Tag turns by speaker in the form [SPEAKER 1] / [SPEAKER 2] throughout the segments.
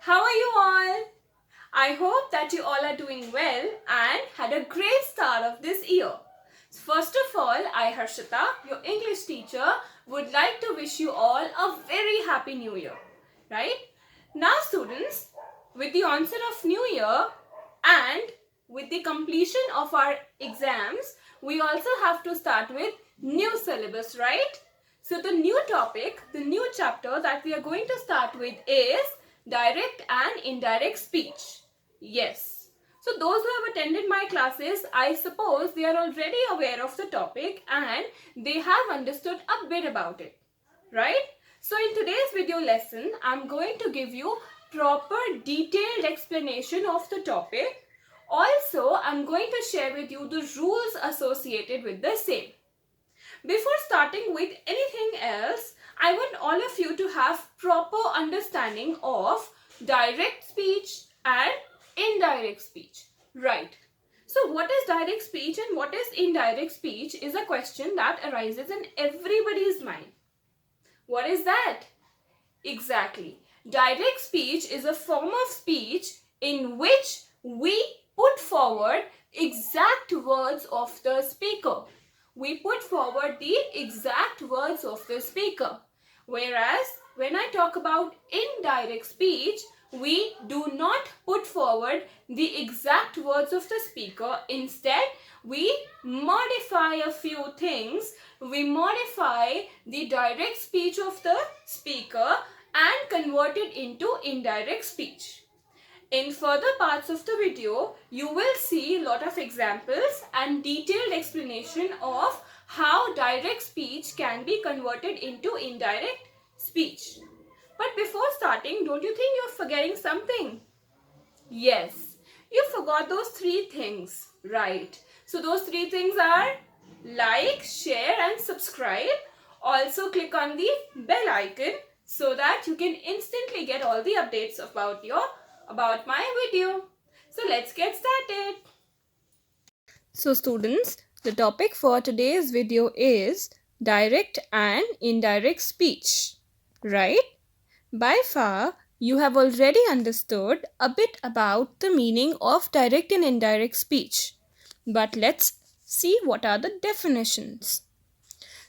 [SPEAKER 1] How are you all? I hope that you all are doing well and had a great start of this year. First of all, I, Harshita, your English teacher, would like to wish you all a very happy new year. Right? Now, students, with the onset of new year and with the completion of our exams, we also have to start with new syllabus, right? So the new topic, the new chapter that we are going to start with is direct and indirect speech. Yes. So those who have attended my classes, I suppose they are already aware of the topic and they have understood a bit about it, right? So in today's video lesson, I'm going to give you proper detailed explanation of the topic. Also, I'm going to share with you the rules associated with the same. Before starting with anything else, I want all of you to have proper understanding of direct speech and indirect speech. Right. So what is direct speech and what is indirect speech is a question that arises in everybody's mind. What is that? Exactly. Direct speech is a form of speech in which we put forward exact words of the speaker. We put forward the exact words of the speaker. Whereas when I talk about indirect speech, we do not put forward the exact words of the speaker. Instead, we modify a few things. We modify the direct speech of the speaker and convert it into indirect speech. In further parts of the video, you will see a lot of examples and detailed explanation of how direct speech can be converted into indirect speech. But before starting, don't you think you're forgetting something? Yes, you forgot those three things, right? So those three things are like, share and subscribe. Also click on the bell icon so that you can instantly get all the updates about my video. So let's get started. So students, the topic for today's video is direct and indirect speech, right? By far, you have already understood a bit about the meaning of direct and indirect speech. But let's see what are the definitions.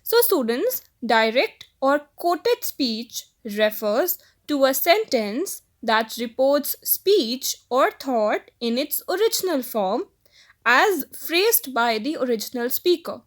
[SPEAKER 1] So students, direct or quoted speech refers to a sentence that reports speech or thought in its original form as phrased by the original speaker.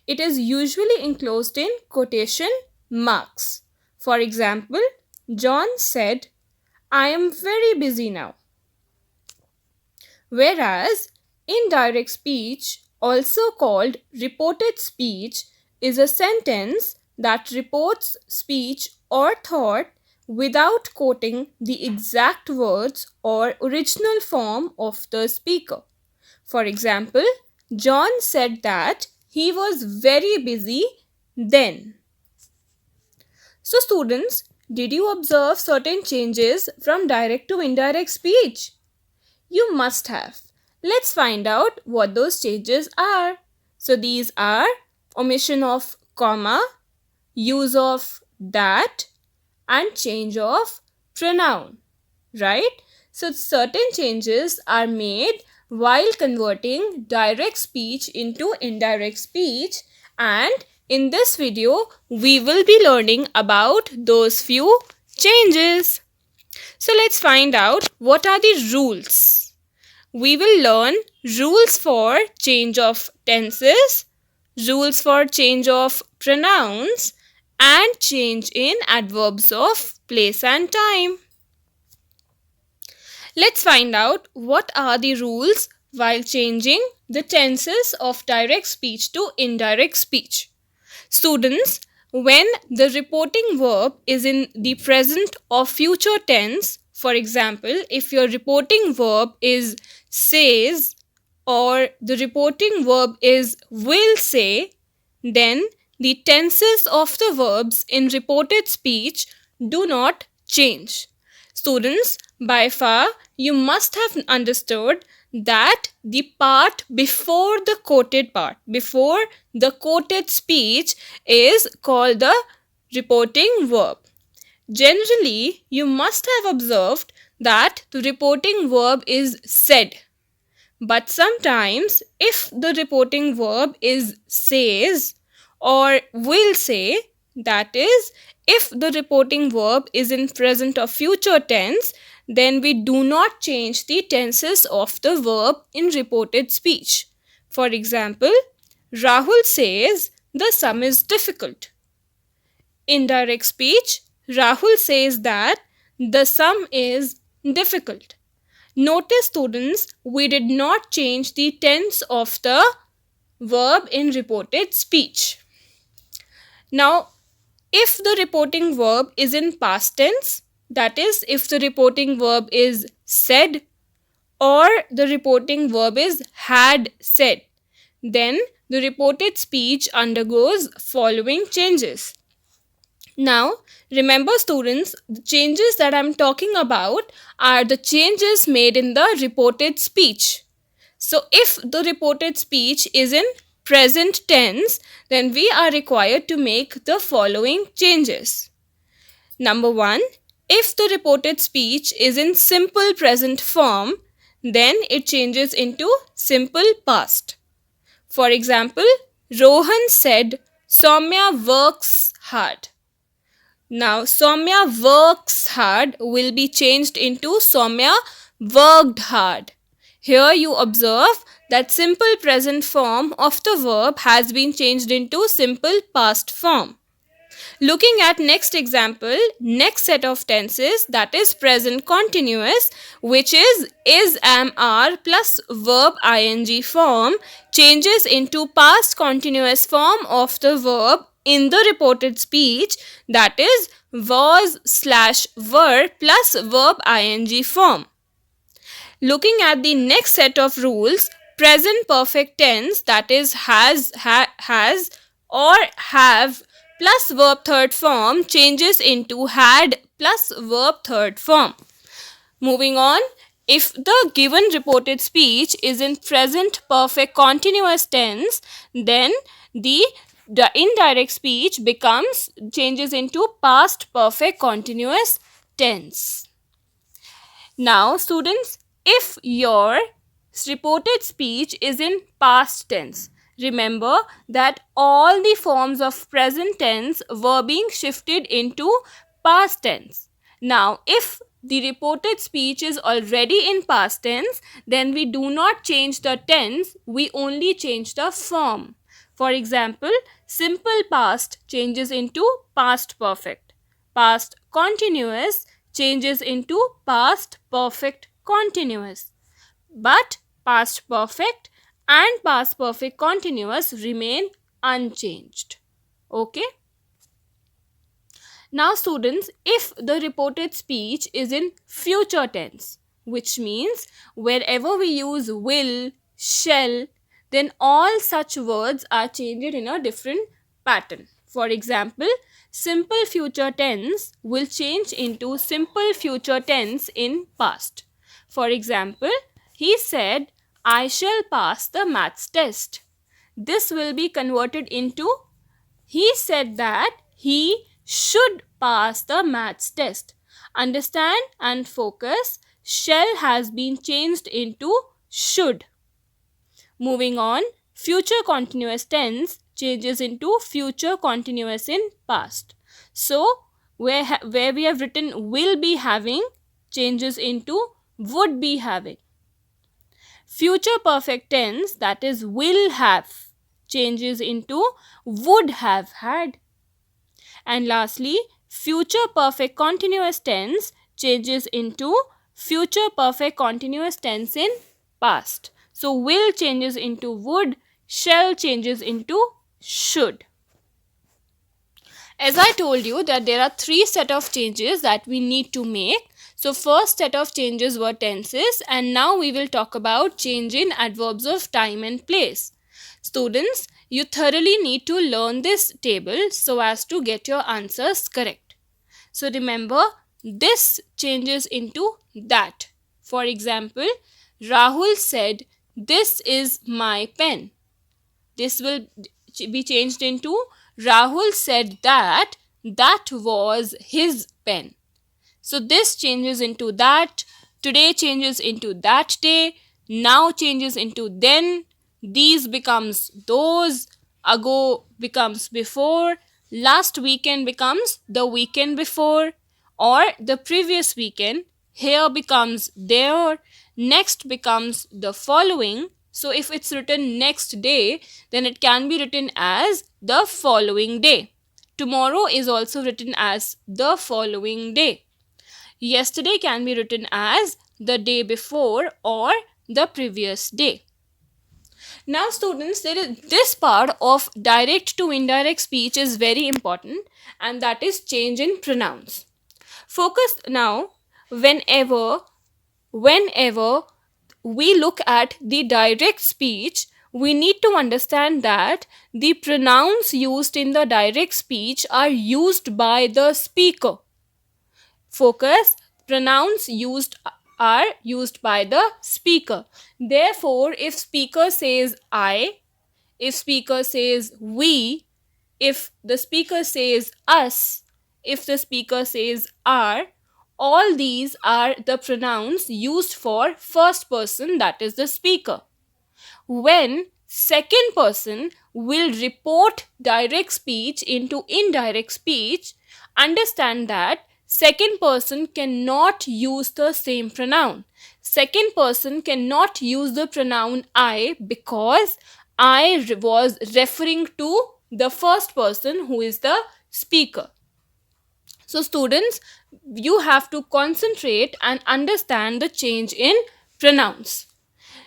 [SPEAKER 1] It is usually enclosed in quotation marks. For example, John said, "I am very busy now." Whereas indirect speech, also called reported speech, is a sentence that reports speech or thought without quoting the exact words or original form of the speaker. For example, John said that he was very busy then. So students, did you observe certain changes from direct to indirect speech? You must have. Let's find out what those changes are. So these are omission of comma, use of that, and change of pronoun, right? So certain changes are made while converting direct speech into indirect speech, and in this video we will be learning about those few changes. So let's find out what are the rules. We will learn rules for change of tenses, rules for change of pronouns, and change in adverbs of place and time. Let's find out what are the rules while changing the tenses of direct speech to indirect speech. Students, when the reporting verb is in the present or future tense, for example, if your reporting verb is says or the reporting verb is will say, then the tenses of the verbs in reported speech do not change. Students, by far, you must have understood that the part before the quoted part, before the quoted speech, is called the reporting verb. Generally, you must have observed that the reporting verb is said. But sometimes, if the reporting verb is says or will say, that is, if the reporting verb is in present or future tense, then we do not change the tenses of the verb in reported speech. For example, Rahul says the sum is difficult. Indirect speech, Rahul says that the sum is difficult. Notice, students, we did not change the tense of the verb in reported speech. Now, if the reporting verb is in past tense, that is, if the reporting verb is said or the reporting verb is had said, then the reported speech undergoes following changes. Now, remember, students, the changes that I'm talking about are the changes made in the reported speech. So, if the reported speech is in present tense, then we are required to make the following changes. Number 1, if the reported speech is in simple present form, then it changes into simple past. For example, Rohan said, Soumya works hard. Now, Soumya works hard will be changed into Soumya worked hard. Here you observe that simple present form of the verb has been changed into simple past form. Looking at next example, next set of tenses, that is present continuous, which is, am, are plus verb ing form, changes into past continuous form of the verb in the reported speech, that is was/were plus verb ing form. Looking at the next set of rules, present perfect tense, that is has or have plus verb third form, changes into had plus verb third form. Moving on, if the given reported speech is in present perfect continuous tense, then the indirect speech changes into past perfect continuous tense. Now, students, if your reported speech is in past tense, remember that all the forms of present tense were being shifted into past tense. Now, if the reported speech is already in past tense, then we do not change the tense, we only change the form. For example, simple past changes into past perfect. Past continuous changes into past perfect continuous. But past perfect and past perfect continuous remain unchanged. Okay? Now, students, if the reported speech is in future tense, which means wherever we use will, shall, then all such words are changed in a different pattern. For example, simple future tense will change into simple future tense in past. For example, he said, I shall pass the maths test. This will be converted into he said that he should pass the maths test. Understand and focus. Shall has been changed into should. Moving on, future continuous tense changes into future continuous in past. So, where we have written will be having changes into would be having. Future perfect tense, that is will have, changes into would have had. And lastly, future perfect continuous tense changes into future perfect continuous tense in past. So, will changes into would, shall changes into should. As I told you that there are 3 set of changes that we need to make. So, first set of changes were tenses, and now we will talk about change in adverbs of time and place. Students, you thoroughly need to learn this table so as to get your answers correct. So, remember, this changes into that. For example, Rahul said, this is my pen. This will be changed into Rahul said that was his pen. So this changes into that, today changes into that day, now changes into then, these becomes those, ago becomes before, last weekend becomes the weekend before, or the previous weekend, here becomes there, next becomes the following. So if it's written next day, then it can be written as the following day. Tomorrow is also written as the following day. Yesterday can be written as the day before or the previous day. Now students, there is this part of direct to indirect speech is very important, and that is change in pronouns. Focus now whenever we look at the direct speech, we need to understand that the pronouns used in the direct speech are used by the speaker. Focus, pronouns used are used by the speaker. Therefore, if speaker says I, if speaker says we, if the speaker says us, if the speaker says are, all these are the pronouns used for first person, that is the speaker. When second person will report direct speech into indirect speech, understand that second person cannot use the same pronoun. Second person cannot use the pronoun I, because I was referring to the first person who is the speaker. So students, you have to concentrate and understand the change in pronouns.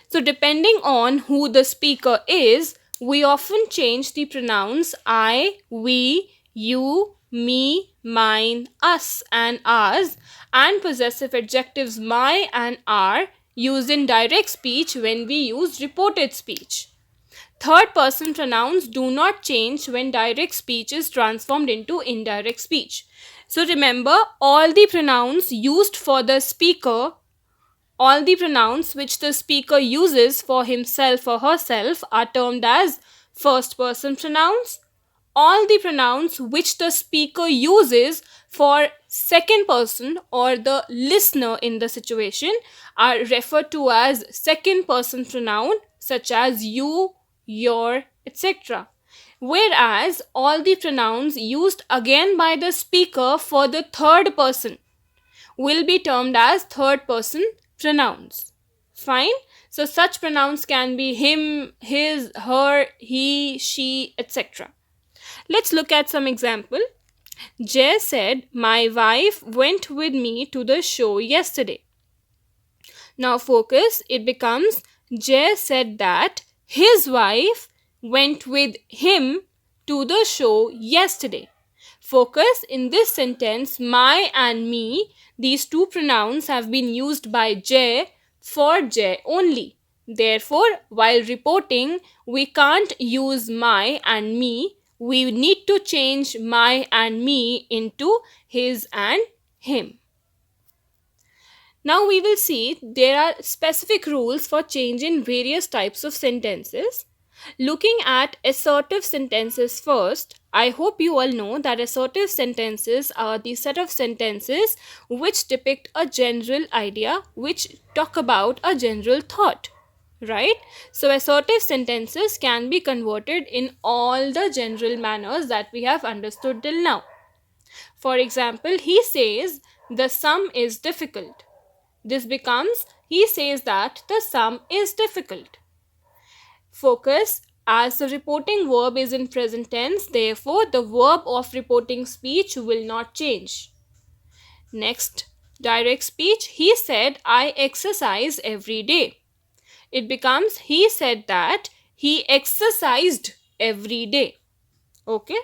[SPEAKER 1] So depending on who the speaker is, we often change the pronouns I, we, you, me, mine, us and ours, and possessive adjectives my and our used in direct speech when we use reported speech. Third person pronouns do not change when direct speech is transformed into indirect speech. So remember, all the pronouns used for the speaker, all the pronouns which the speaker uses for himself or herself are termed as first person pronouns. All the pronouns which the speaker uses for second person or the listener in the situation are referred to as second person pronoun, such as you, your, etc. Whereas all the pronouns used again by the speaker for the third person will be termed as third person pronouns. Fine? So such pronouns can be him, his, her, he, she, etc. Let's look at some example. Jay said, my wife went with me to the show yesterday. Now focus, it becomes Jay said that his wife went with him to the show yesterday. Focus, in this sentence, my and me, these two pronouns have been used by Jay for Jay only. Therefore, while reporting, we can't use my and me. We need to change my and me into his and him. Now we will see there are specific rules for change in various types of sentences. Looking at assertive sentences first, I hope you all know that assertive sentences are the set of sentences which depict a general idea, which talk about a general thought. Right? So assertive sentences can be converted in all the general manners that we have understood till now. For example, he says the sum is difficult. This becomes he says that the sum is difficult. Focus, as the reporting verb is in present tense, therefore the verb of reporting speech will not change. Next, direct speech, he said I exercise every day. It becomes he said that he exercised every day. Okay?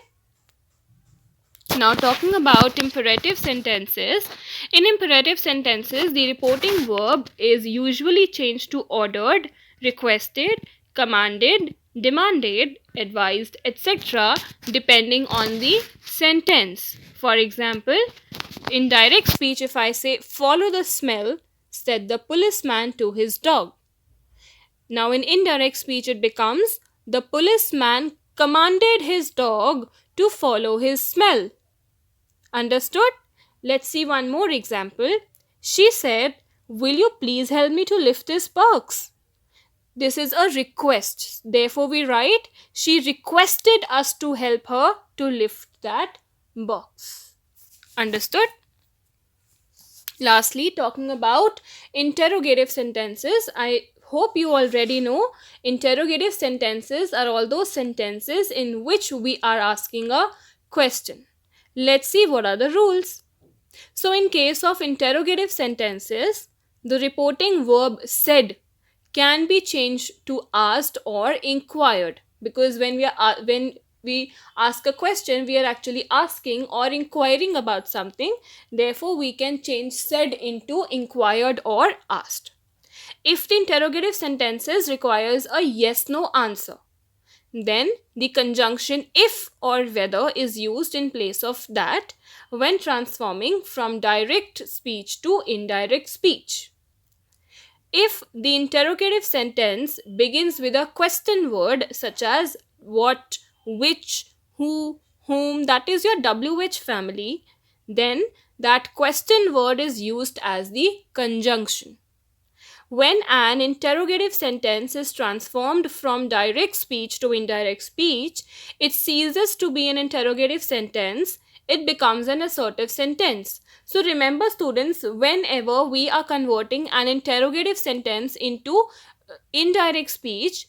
[SPEAKER 1] Now talking about imperative sentences. In imperative sentences, the reporting verb is usually changed to ordered, requested, commanded, demanded, advised, etc. depending on the sentence. For example, in direct speech, if I say follow the smell, said the policeman to his dog. Now in indirect speech, it becomes the policeman commanded his dog to follow his smell. Understood? Let's see one more example. She said, "Will you please help me to lift this box?" This is a request. Therefore, we write, she requested us to help her to lift that box. Understood? Lastly, talking about interrogative sentences, I hope you already know interrogative sentences are all those sentences in which we are asking a question. Let's see what are the rules. So, in case of interrogative sentences, the reporting verb said can be changed to asked or inquired, because when we ask a question, we are actually asking or inquiring about something. Therefore, we can change said into inquired or asked. If the interrogative sentences requires a yes no answer, then the conjunction if or whether is used in place of that when transforming from direct speech to indirect speech. If the interrogative sentence begins with a question word such as what, which, who, whom, that is your WH family, then that question word is used as the conjunction. When an interrogative sentence is transformed from direct speech to indirect speech, it ceases to be an interrogative sentence, it becomes an assertive sentence. So remember, students, whenever we are converting an interrogative sentence into indirect speech,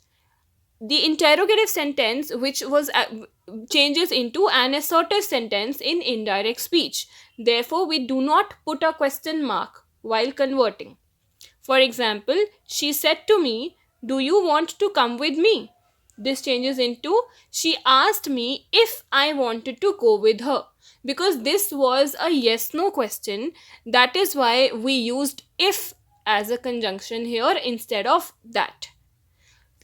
[SPEAKER 1] the interrogative sentence which was changes into an assertive sentence in indirect speech. Therefore, we do not put a question mark while converting. For example, she said to me, "Do you want to come with me?" This changes into, she asked me if I wanted to go with her. Because this was a yes no question, that is why we used if as a conjunction here instead of that.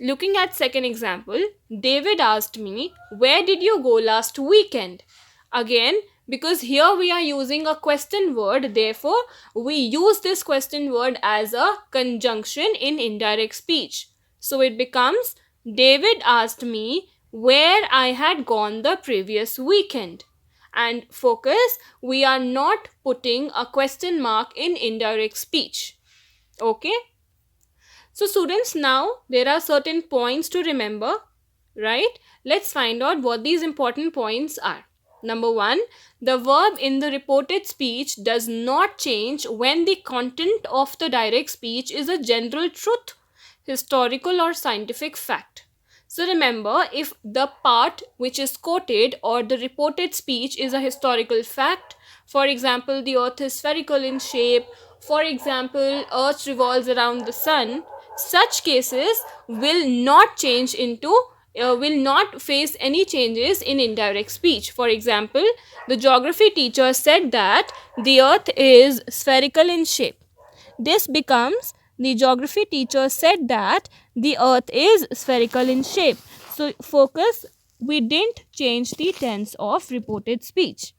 [SPEAKER 1] Looking at second example, David asked me, "Where did you go last weekend?" Again, because here we are using a question word, therefore we use this question word as a conjunction in indirect speech. So it becomes, David asked me where I had gone the previous weekend. And focus, we are not putting a question mark in indirect speech. Okay? So students, now there are certain points to remember, right? Let's find out what these important points are. Number 1, the verb in the reported speech does not change when the content of the direct speech is a general truth, historical or scientific fact. So remember, if the part which is quoted or the reported speech is a historical fact, for example, the earth is spherical in shape, for example, earth revolves around the sun, such cases will not change into will not face any changes in indirect speech. For example, the geography teacher said that the earth is spherical in shape. This becomes, the geography teacher said that the earth is spherical in shape. So focus, we didn't change the tense of reported speech.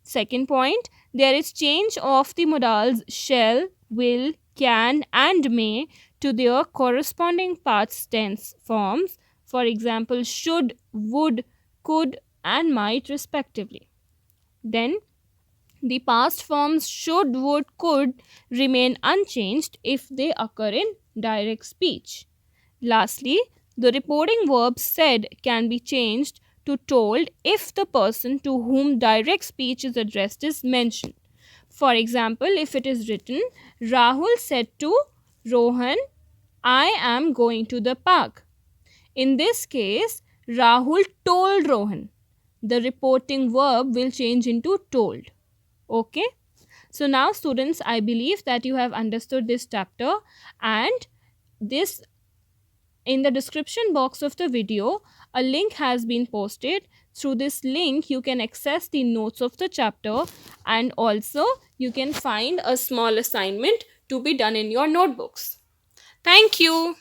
[SPEAKER 1] Second point, there is change of the modals shall, will, can and may to their corresponding past tense forms. For example, should, would, could and might respectively. Then the past forms should, would, could remain unchanged if they occur in direct speech. Lastly, the reporting verb said can be changed to told if the person to whom direct speech is addressed is mentioned. For example, if it is written, Rahul said to Rohan, "I am going to the park." In this case, Rahul told Rohan. The reporting verb will change into told. Okay? So now students, I believe that you have understood this chapter, and this, in the description box of the video, a link has been posted. Through this link, you can access the notes of the chapter, and also you can find a small assignment to be done in your notebooks. Thank you.